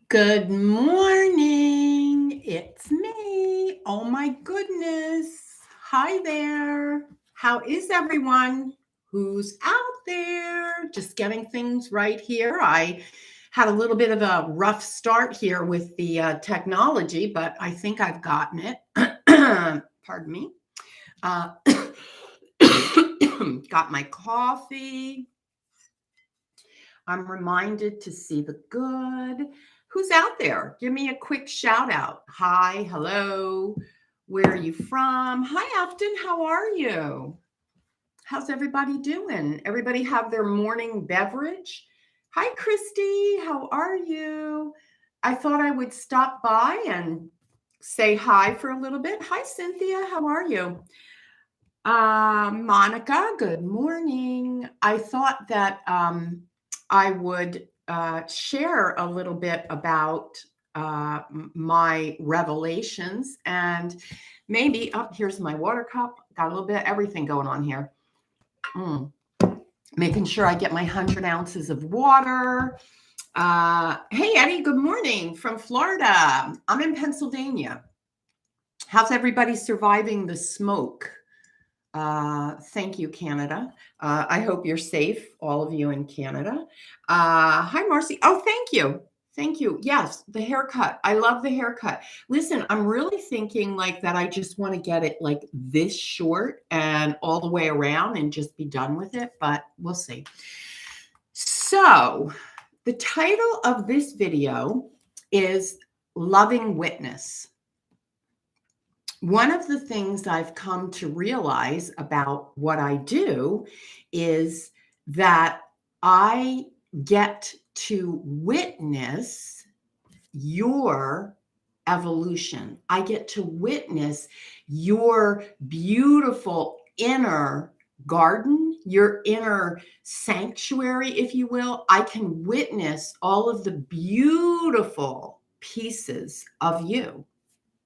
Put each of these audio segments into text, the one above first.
Good morning. It's me. Oh my goodness. Hi there. How is everyone who's out there? Just getting things right here. I had a little bit of a rough start here with the technology, but I think I've gotten it. Pardon me. Uh, got my coffee. I'm reminded to see the good. Who's out there? Give me a quick shout out. Hi, hello. Where are you from? Hi, Afton. How are you? How's everybody doing? Everybody have their morning beverage? Hi, Christy. How are you? I thought I would stop by and say hi for a little bit. Hi, Cynthia. How are you? Monica, good morning. I thought that I would share a little bit about my revelations and maybe, oh, here's my water cup. Got a little bit of everything going on here. Mm. Making sure I get my 100 ounces of water. Hey, Eddie, good morning from Florida. I'm in Pennsylvania. How's everybody surviving the smoke? Thank you, Canada. I hope you're safe, all of you in Canada. Hi, Marcy. Oh, thank you. Thank you. Yes, the haircut. I love the haircut. Listen, I'm really thinking like that. I just want to get it like this short and all the way around and just be done with it, but we'll see. So, the title of this video is Loving Witness. One of the things I've come to realize about what I do is that I get to witness your evolution. I get to witness your beautiful inner garden, your inner sanctuary, if you will. I can witness all of the beautiful pieces of you,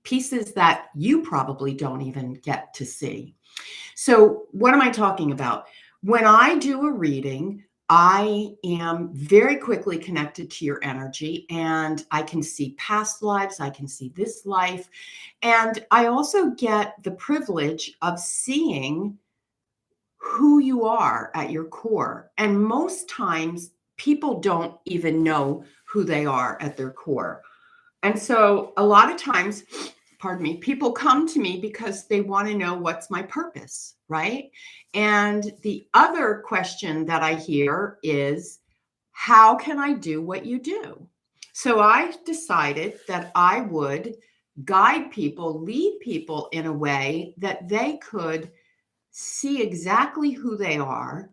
pieces that you probably don't even get to see. So, what am I talking about? When I do a reading, I am very quickly connected to your energy and I can see past lives, I can see this life, and I also get the privilege of seeing who you are at your core. And most times, people don't even know who they are at their core. And so a lot of times, pardon me, people come to me because they want to know what's my purpose, right? And the other question that I hear is, how can I do what you do? So I decided that I would guide people, lead people in a way that they could see exactly who they are,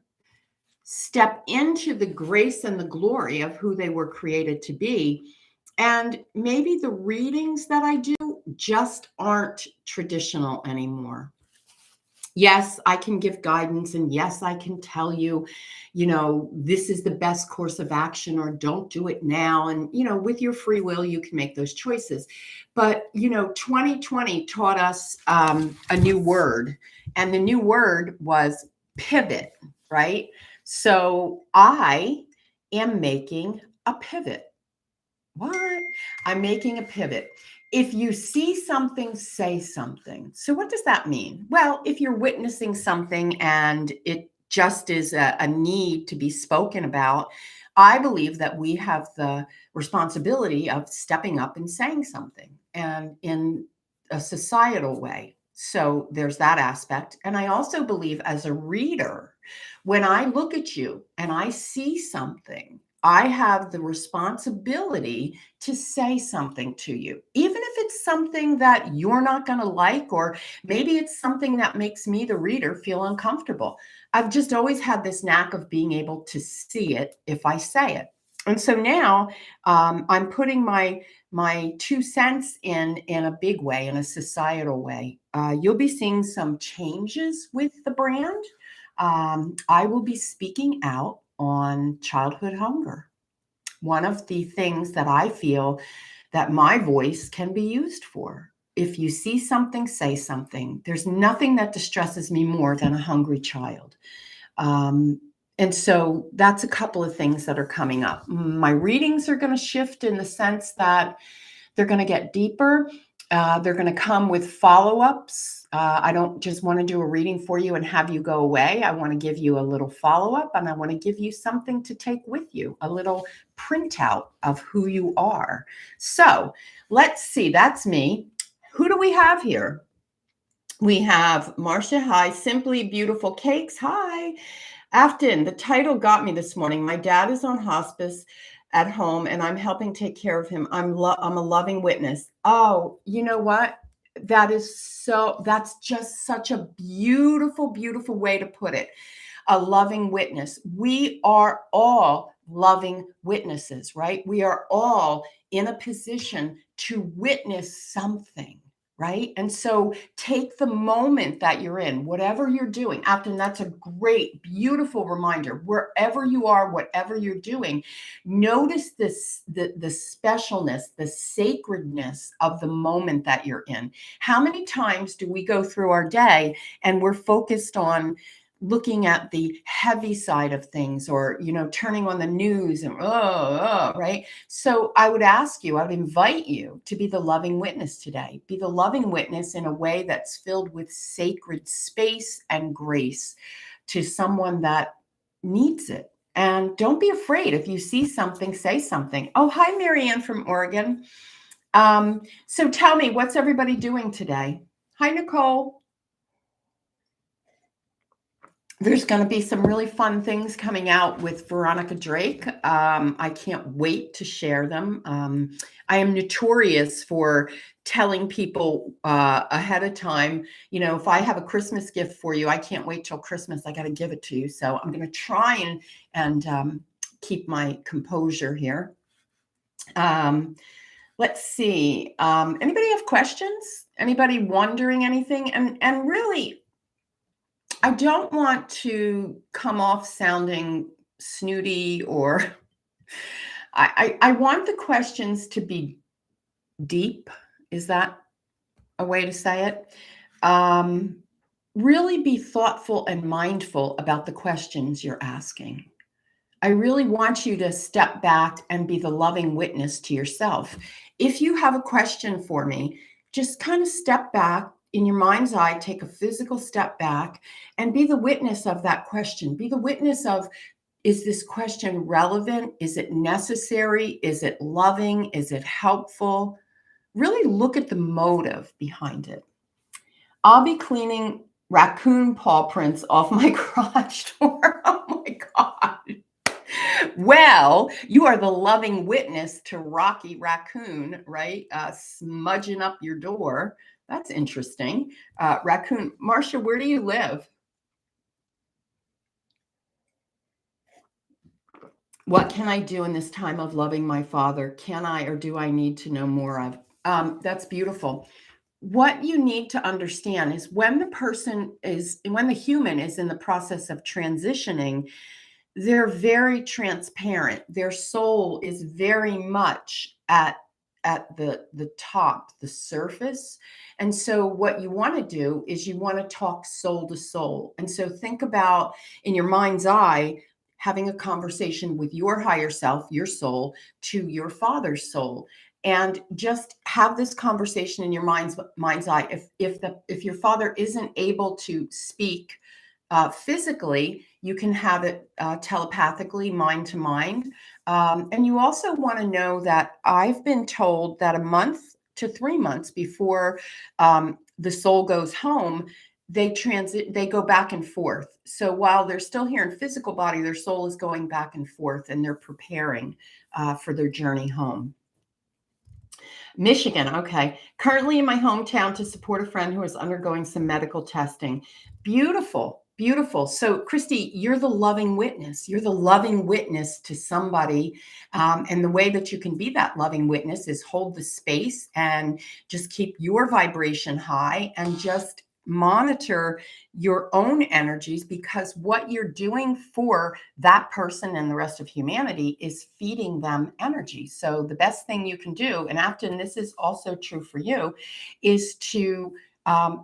step into the grace and the glory of who they were created to be. And maybe the readings that I do just aren't traditional anymore. Yes, I can give guidance, and yes, I can tell you, this is the best course of action, or don't do it now. And, with your free will, you can make those choices. But, 2020 taught us a new word, and the new word was pivot, right? So I am making a pivot. What? I'm making a pivot. If you see something, say something. So, what does that mean? Well, if you're witnessing something and it just is a need to be spoken about, I believe that we have the responsibility of stepping up and saying something, and in a societal way. So, there's that aspect. And I also believe as a reader, when I look at you and I see something, I have the responsibility to say something to you, even if it's something that you're not going to like, or maybe it's something that makes me, the reader, feel uncomfortable. I've just always had this knack of being able to see it if I say it. And so now I'm putting my 2 cents in a big way, in a societal way. You'll be seeing some changes with the brand. I will be speaking out on childhood hunger. One of the things that I feel that my voice can be used for. If you see something, say something. There's nothing that distresses me more than a hungry child. Um, And so that's a couple of things that are coming up. My readings are going to shift in the sense that they're going to get deeper. They're going to come with follow-ups. I don't just want to do a reading for you and have you go away. I want to give you a little follow-up, and I want to give you something to take with you, a little printout of who you are. So let's see. That's me. Who do we have here? We have Marcia. Hi. Simply Beautiful Cakes. Hi. Afton, the title got me this morning. My dad is on hospice at home and I'm helping take care of him. I'm a loving witness. Oh, you know what? That's just such a beautiful, beautiful way to put it. A loving witness. We are all loving witnesses, right? We are all in a position to witness something, right? And so take the moment that you're in, whatever you're doing. After that's a great, beautiful reminder. Wherever you are, whatever you're doing, notice this, the specialness, the sacredness of the moment that you're in. How many times do we go through our day and we're focused on looking at the heavy side of things, or turning on the news and right? So I would invite you to be the loving witness today. Be the loving witness in a way that's filled with sacred space and grace to someone that needs it. And don't be afraid. If you see something, say something. Oh, hi, Marianne from Oregon. So tell me, what's everybody doing today? Hi, Nicole. There's going to be some really fun things coming out with Veronica Drake. I can't wait to share them. I am notorious for telling people ahead of time, if I have a Christmas gift for you, I can't wait till Christmas. I got to give it to you. So I'm going to try and keep my composure here. Let's see. Anybody have questions? Anybody wondering anything? And really, I don't want to come off sounding snooty, or I want the questions to be deep. Is that a way to say it? Really be thoughtful and mindful about the questions you're asking. I really want you to step back and be the loving witness to yourself. If you have a question for me, just kind of step back in your mind's eye, take a physical step back and be the witness of that question. Be the witness of, is this question relevant? Is it necessary? Is it loving? Is it helpful? Really look at the motive behind it. I'll be cleaning raccoon paw prints off my garage door. Oh my God. Well, you are the loving witness to Rocky Raccoon, right? Smudging up your door. That's interesting. Raccoon. Marcia, where do you live? What can I do in this time of loving my father? Can I, or do I need to know more of? That's beautiful. What you need to understand is when the human is in the process of transitioning, they're very transparent. Their soul is very much at the top, the surface. And so what you want to do is you want to talk soul to soul. And so think about, in your mind's eye, having a conversation with your higher self, your soul, to your father's soul, and just have this conversation in your mind's eye. If your father isn't able to speak physically, you can have it telepathically, mind to mind. And you also want to know that I've been told that a month to 3 months before the soul goes home, they go back and forth. So while they're still here in physical body, their soul is going back and forth, and they're preparing for their journey home. Michigan. Okay. Currently in my hometown to support a friend who is undergoing some medical testing. Beautiful. Beautiful. So, Christy, you're the loving witness. You're the loving witness to somebody. And the way that you can be that loving witness is hold the space and just keep your vibration high and just monitor your own energies, because what you're doing for that person and the rest of humanity is feeding them energy. So the best thing you can do, and Afton, this is also true for you, is to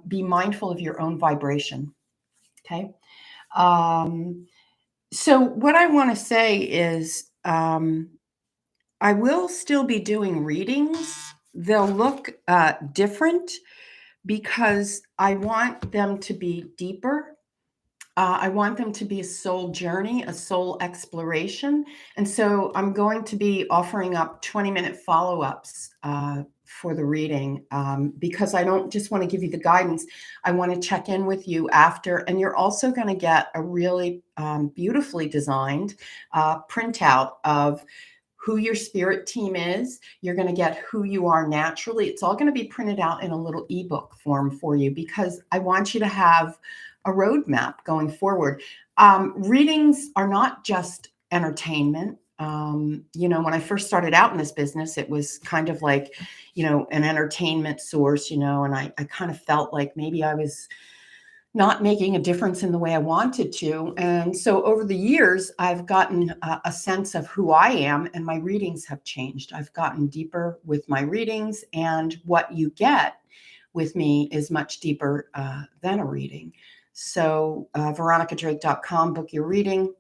be mindful of your own vibration. Okay. So what I want to say is I will still be doing readings. They'll look different because I want them to be deeper. I want them to be a soul journey, a soul exploration. And so I'm going to be offering up 20-minute follow ups for the reading because I don't just want to give you the guidance. I want to check in with you after. And you're also going to get a really beautifully designed printout of who your spirit team is. You're going to get who you are naturally. It's all going to be printed out in a little ebook form for you because I want you to have a roadmap going forward. Readings are not just entertainment. When I first started out in this business, it was kind of like, an entertainment source, and I kind of felt like maybe I was not making a difference in the way I wanted to. And so over the years, I've gotten a sense of who I am, and my readings have changed. I've gotten deeper with my readings, and what you get with me is much deeper than a reading. So veronicadrake.com, book your reading,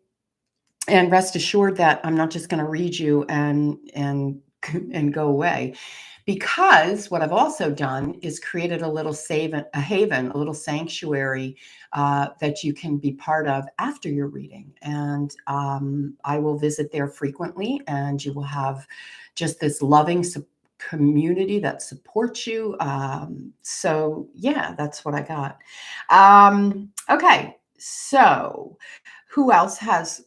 and rest assured that I'm not just going to read you and go away. Because what I've also done is created a little haven, a little sanctuary that you can be part of after your reading. And I will visit there frequently, and you will have just this loving community that supports you. So yeah, that's what I got. Okay, so who else has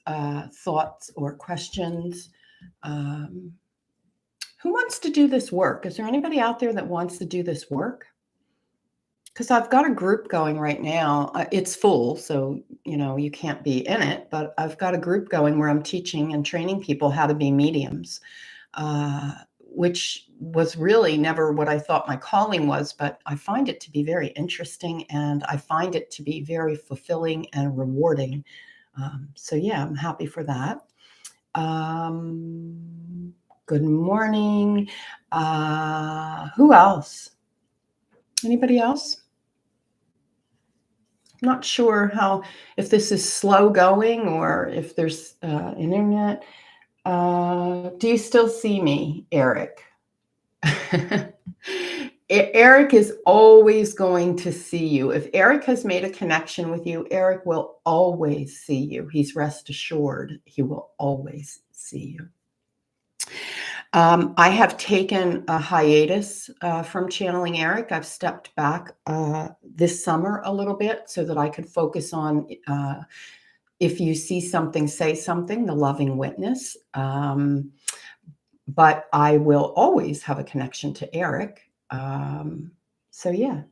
thoughts or questions? Who wants to do this work? Is there anybody out there that wants to do this work? Because I've got a group going right now. It's full, so you can't be in it. But I've got a group going where I'm teaching and training people how to be mediums, which was really never what I thought my calling was. But I find it to be very interesting, and I find it to be very fulfilling and rewarding. So yeah, I'm happy for that. Good morning. Who else? Anybody else? I'm not sure if this is slow going or if there's internet. Do you still see me, Eric? Eric is always going to see you. If Eric has made a connection with you, Eric will always see you. He's rest assured he will always see you. I have taken a hiatus from channeling Eric. I've stepped back this summer a little bit so that I could focus on if you see something, say something, the loving witness. But I will always have a connection to Eric. So yeah,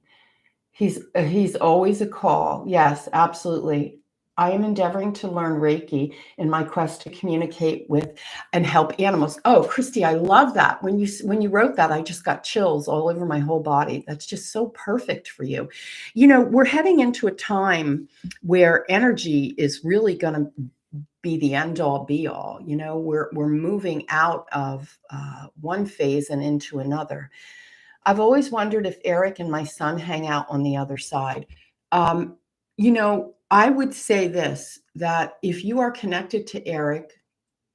he's always a call. Yes, absolutely. I am endeavoring to learn Reiki in my quest to communicate with and help animals. Oh, Christy, I love that. When you wrote that, I just got chills all over my whole body. That's just so perfect for you. We're heading into a time where energy is really going to be the end all be all. We're moving out of one phase and into another. I've always wondered if Eric and my son hang out on the other side. I would say this, that if you are connected to Eric,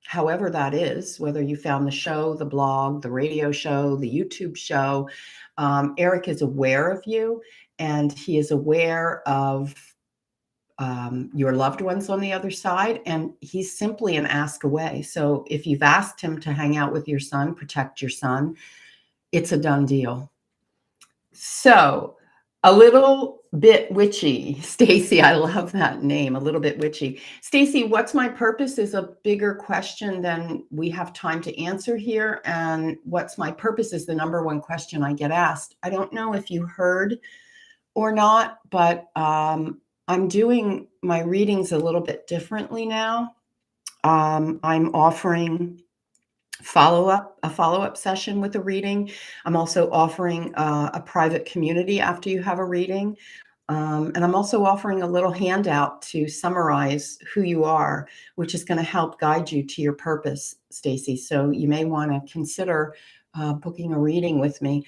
however that is, whether you found the show, the blog, the radio show, the YouTube show, Eric is aware of you, and he is aware of your loved ones on the other side, and he's simply an ask away. So if you've asked him to hang out with your son, protect your son, it's a done deal. So a little bit witchy. Stacy, I love that name, a little bit witchy. Stacy, what's my purpose is a bigger question than we have time to answer here. And what's my purpose is the number one question I get asked. I don't know if you heard or not, but I'm doing my readings a little bit differently now. I'm offering a follow-up session with a reading. I'm also offering a private community after you have a reading. And I'm also offering a little handout to summarize who you are, which is going to help guide you to your purpose, Stacy. So you may want to consider booking a reading with me.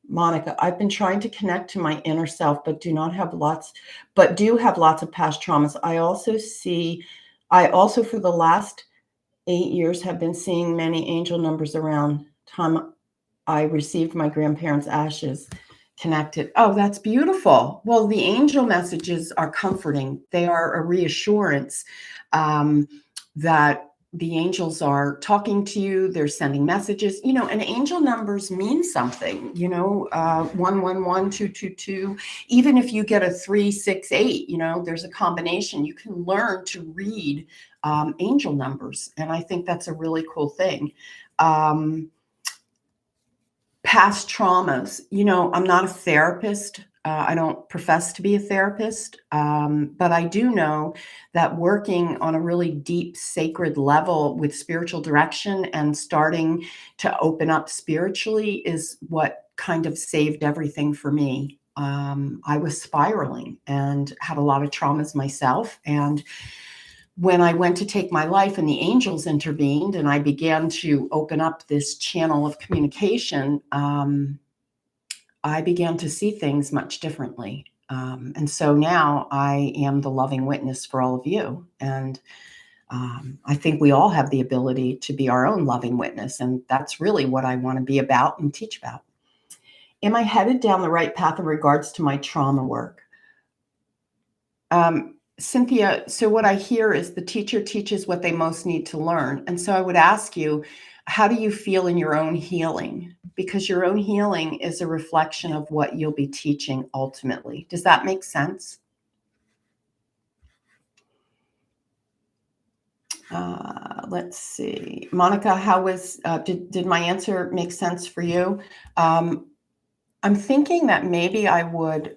Monica, I've been trying to connect to my inner self, but do have lots of past traumas. I also for the last 8 years have been seeing many angel numbers around time I received my grandparents' ashes connected. Oh, that's beautiful. Well, the angel messages are comforting. They are a reassurance that the angels are talking to you. They're sending messages, and angel numbers mean something, 111, 222. Even if you get a 368, there's a combination. You can learn to read angel numbers. And I think that's a really cool thing. Past traumas, I'm not a therapist. I don't profess to be a therapist, but I do know that working on a really deep, sacred level with spiritual direction and starting to open up spiritually is what kind of saved everything for me. I was spiraling and had a lot of traumas myself. And when I went to take my life and the angels intervened and I began to open up this channel of communication, I began to see things much differently. And so now I am the loving witness for all of you. And I think we all have the ability to be our own loving witness. And that's really what I want to be about and teach about. Am I headed down the right path in regards to my trauma work? Cynthia, so what I hear is the teacher teaches what they most need to learn. And so I would ask you, how do you feel in your own healing? Because your own healing is a reflection of what you'll be teaching ultimately. Does that make sense? Let's see. Monica, did my answer make sense for you? I'm thinking that maybe I would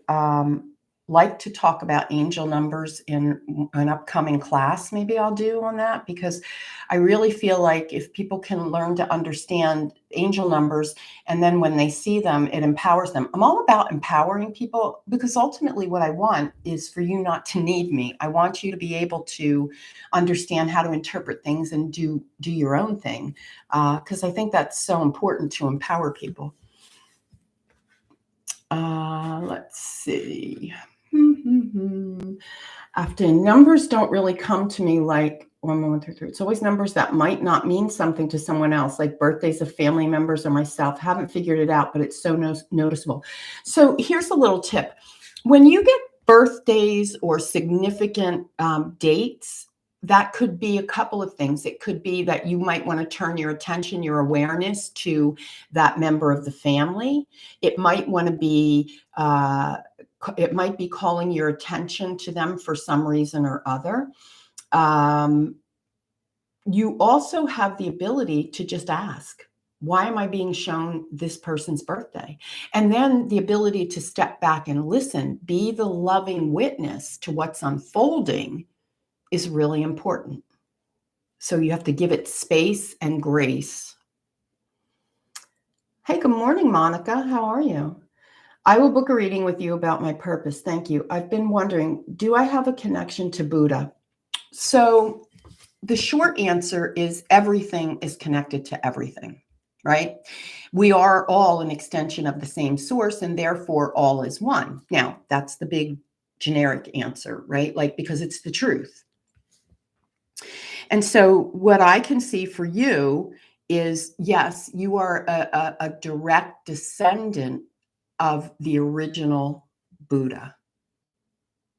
like to talk about angel numbers in an upcoming class. Maybe I'll do on that, because I really feel like if people can learn to understand angel numbers, and then when they see them, it empowers them. I'm all about empowering people, because ultimately what I want is for you not to need me. I want you to be able to understand how to interpret things and do your own thing, because I think that's so important to empower people. Let's see. Often numbers don't really come to me like 1, 1, 2, 3. It's always numbers that might not mean something to someone else, like birthdays of family members or myself. Haven't figured it out, but it's so noticeable. So here's a little tip. When you get birthdays or significant dates, that could be a couple of things. It could be that you might want to turn your attention, your awareness to that member of the family. It might want to be, it might be calling your attention to them for some reason or other. You also have the ability to just ask, why am I being shown this person's birthday? And then the ability to step back and listen, be the loving witness to what's unfolding is really important. So you have to give it space and grace. Hey, good morning, Monica. How are you? I will book a reading with you about my purpose. Thank you. I've been wondering, do I have a connection to Buddha? So the short answer is everything is connected to everything, right? We are all an extension of the same source, and therefore all is one. Now, that's the big generic answer, right? Like, because it's the truth. And so what I can see for you is, yes, you are a direct descendant of the original Buddha.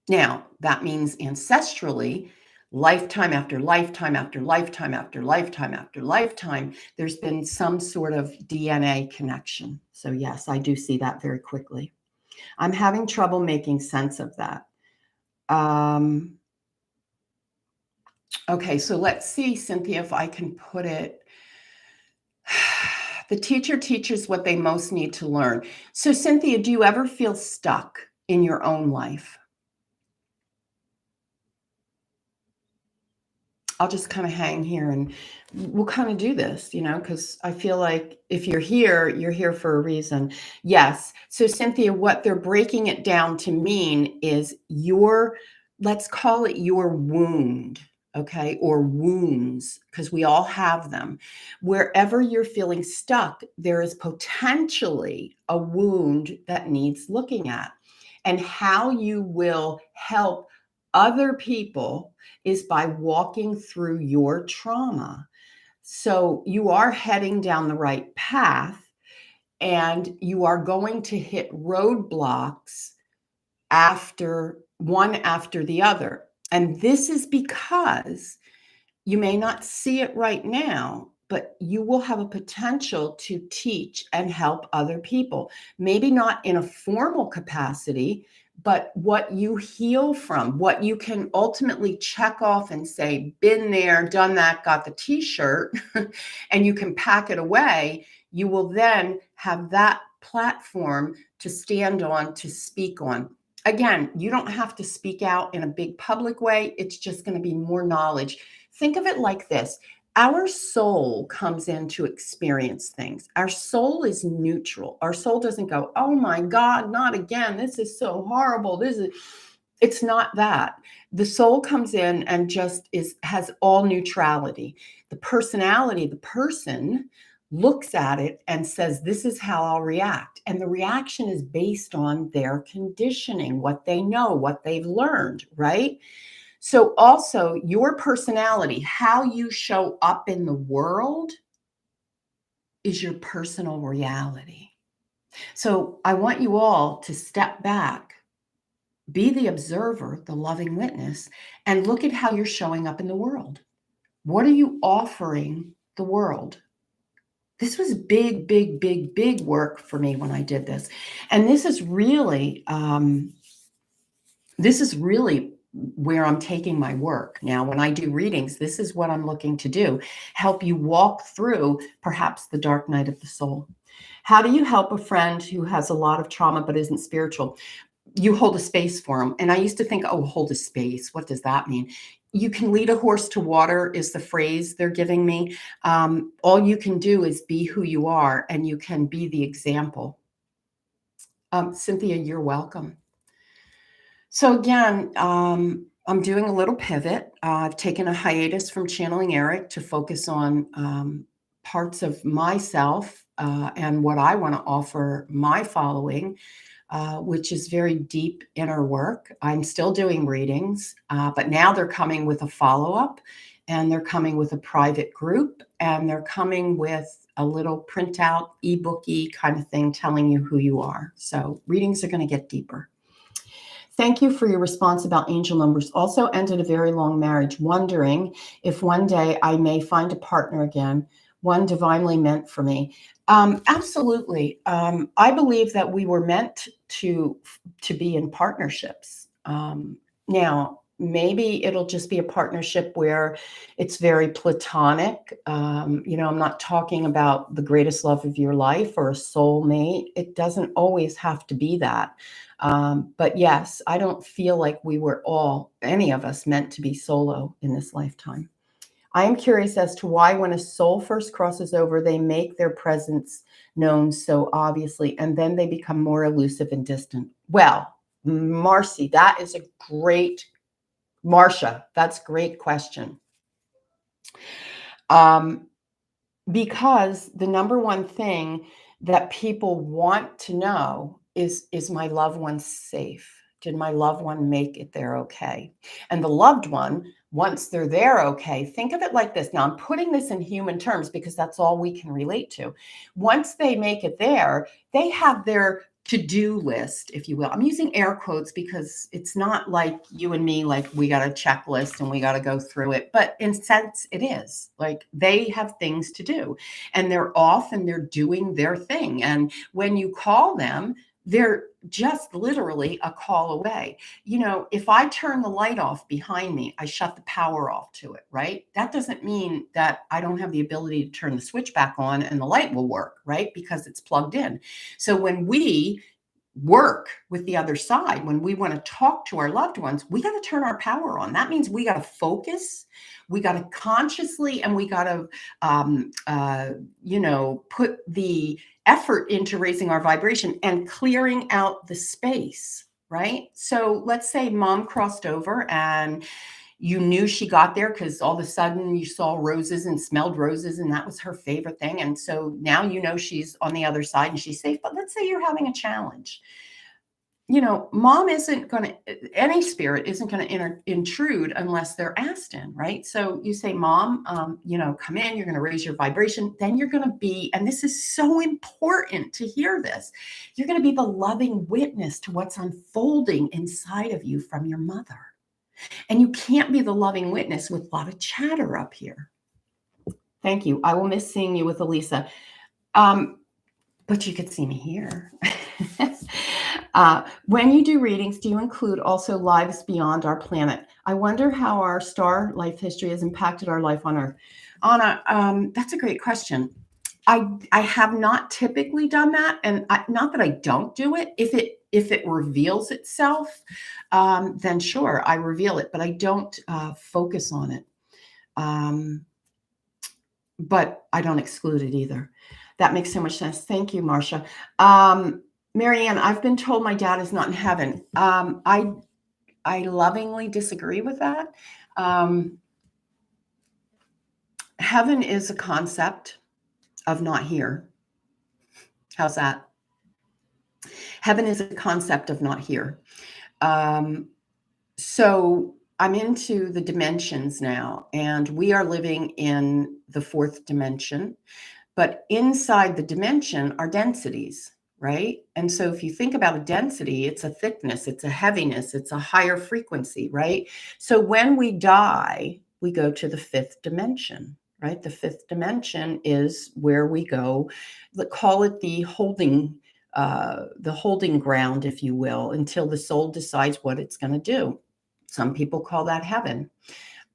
Now, that means ancestrally, lifetime after lifetime after lifetime after lifetime after lifetime, there's been some sort of DNA connection. So yes, I do see that very quickly. I'm having trouble making sense of that. Okay, so let's see, Cynthia, if I can put it. The teacher teaches what they most need to learn. So, Cynthia, do you ever feel stuck in your own life? I'll just kind of hang here and we'll kind of do this, because I feel like if you're here for a reason. Yes. So, Cynthia, what they're breaking it down to mean is let's call it your wound. okay, or wounds, because we all have them. Wherever you're feeling stuck, there is potentially a wound that needs looking at. And how you will help other people is by walking through your trauma. So you are heading down the right path, and you are going to hit roadblocks after the other. And this is because you may not see it right now, but you will have a potential to teach and help other people. Maybe not in a formal capacity, but what you heal from, what you can ultimately check off and say, been there, done that, got the t-shirt, and you can pack it away. You will then have that platform to stand on, to speak on. Again, you don't have to speak out in a big public way. It's just going to be more knowledge. Think of it like this. Our soul comes in to experience things. Our soul is neutral. Our soul doesn't go, oh my God, not again. This is so horrible. It's not that. The soul comes in and just has all neutrality. The personality, the person looks at it and says, this is how I'll react. And the reaction is based on their conditioning, what they know, what they've learned, right? So also your personality, how you show up in the world, is your personal reality. So I want you all to step back, be the observer, the loving witness, and look at how you're showing up in the world. What are you offering the world? This was big, big, big, big work for me when I did this. And this is really where I'm taking my work. Now, when I do readings, this is what I'm looking to do. Help you walk through perhaps the dark night of the soul. How do you help a friend who has a lot of trauma but isn't spiritual? You hold a space for them. And I used to think, oh, hold a space. What does that mean? You can lead a horse to water is the phrase they're giving me. All you can do is be who you are, and you can be the example. Cynthia, you're welcome. So again, I'm doing a little pivot. I've taken a hiatus from channeling Eric to focus on parts of myself and what I want to offer my following, which is very deep inner work. I'm still doing readings, but now they're coming with a follow-up, and they're coming with a private group, and they're coming with a little printout, ebook-y kind of thing telling you who you are. So readings are going to get deeper. Thank you for your response about angel numbers. Also ended a very long marriage, wondering if one day I may find a partner again, one divinely meant for me. Absolutely. I believe that we were meant to be in partnerships. Now, maybe it'll just be a partnership where it's very platonic. I'm not talking about the greatest love of your life or a soulmate. It doesn't always have to be that. But yes, I don't feel like we were any of us, meant to be solo in this lifetime. I am curious as to why when a soul first crosses over, they make their presence known so obviously, and then they become more elusive and distant. Well, Marcia, that's a great question. Because the number one thing that people want to know is my loved one safe? Did my loved one make it there okay? And the loved one, once they're there okay, think of it like this. Now, I'm putting this in human terms because that's all we can relate to. Once they make it there, they have their to-do list, if you will. I'm using air quotes because it's not like you and me, like we got a checklist and we got to go through it. But in a sense, it is like they have things to do, and they're off and they're doing their thing. And when you call them, they're just literally a call away. If I turn the light off behind me, I shut the power off to it, right? That doesn't mean that I don't have the ability to turn the switch back on and the light will work, right? Because it's plugged in. So when we work with the other side, when we want to talk to our loved ones, we got to turn our power on. That means we got to focus, we got to consciously, and we got to, put the effort into raising our vibration and clearing out the space, right? So let's say mom crossed over and you knew she got there because all of a sudden you saw roses and smelled roses, and that was her favorite thing. And so now you know she's on the other side and she's safe. But let's say you're having a challenge. Mom isn't going to, any spirit isn't going to intrude unless they're asked in, right? So you say, Mom, come in, you're going to raise your vibration. Then you're going to be, and this is so important to hear this, you're going to be the loving witness to what's unfolding inside of you from your mother. And you can't be the loving witness with a lot of chatter up here. Thank you. I will miss seeing you with Elisa. But you could see me here. When you do readings, do you include also lives beyond our planet? I wonder how our star life history has impacted our life on Earth. Anna, that's a great question. I have not typically done that, and not that I don't do it. If it reveals itself, then sure, I reveal it, but I don't focus on it. But I don't exclude it either. That makes so much sense. Thank you, Marcia. Marianne, I've been told my dad is not in heaven. I lovingly disagree with that. Heaven is a concept of not here. How's that? Heaven is a concept of not here. So I'm into the dimensions now, and we are living in the fourth dimension. But inside the dimension are densities, right? And so if you think about a density, it's a thickness, it's a heaviness, it's a higher frequency, right? So when we die, we go to the fifth dimension, right? The fifth dimension is where we go, call it the holding ground, if you will, until the soul decides what it's going to do. Some people call that heaven.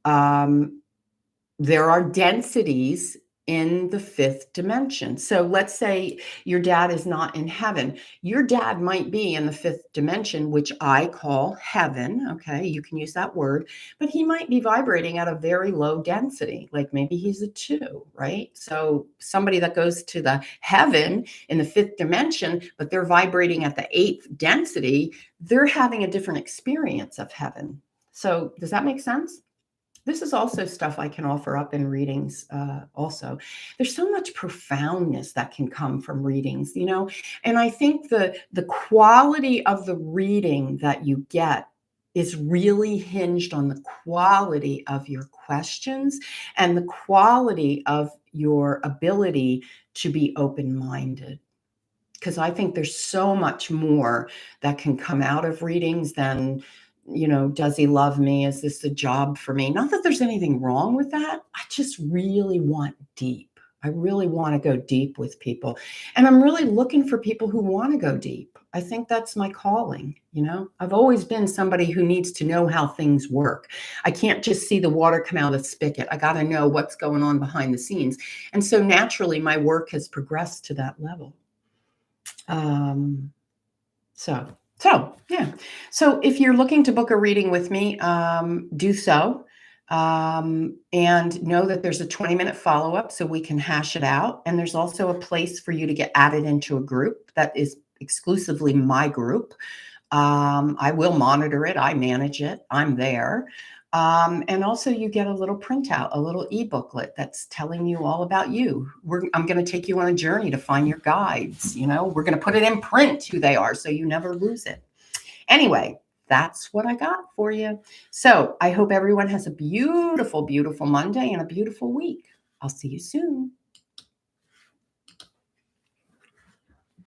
There are densities in the fifth dimension. So let's say your dad is not in heaven. Your dad might be in the fifth dimension, which I call heaven. Okay, you can use that word, but he might be vibrating at a very low density, like maybe he's a 2, right? So somebody that goes to the heaven in the fifth dimension, but they're vibrating at the 8th density, they're having a different experience of heaven. So does that make sense? This is also stuff I can offer up in readings also. There's so much profoundness that can come from readings, and I think the quality of the reading that you get is really hinged on the quality of your questions and the quality of your ability to be open-minded. Because I think there's so much more that can come out of readings than, does he love me? Is this a job for me? Not that there's anything wrong with that. I just really want deep. I really want to go deep with people. And I'm really looking for people who want to go deep. I think that's my calling. I've always been somebody who needs to know how things work. I can't just see the water come out of the spigot. I got to know what's going on behind the scenes. And so naturally, my work has progressed to that level. So yeah. So if you're looking to book a reading with me, do so. And know that there's a 20-minute follow-up so we can hash it out. And there's also a place for you to get added into a group that is exclusively my group. I will monitor it. I manage it. I'm there. And also you get a little printout, a little e-booklet that's telling you all about you. I'm going to take you on a journey to find your guides. We're going to put it in print who they are so you never lose it. Anyway, that's what I got for you. So I hope everyone has a beautiful, beautiful Monday and a beautiful week. I'll see you soon.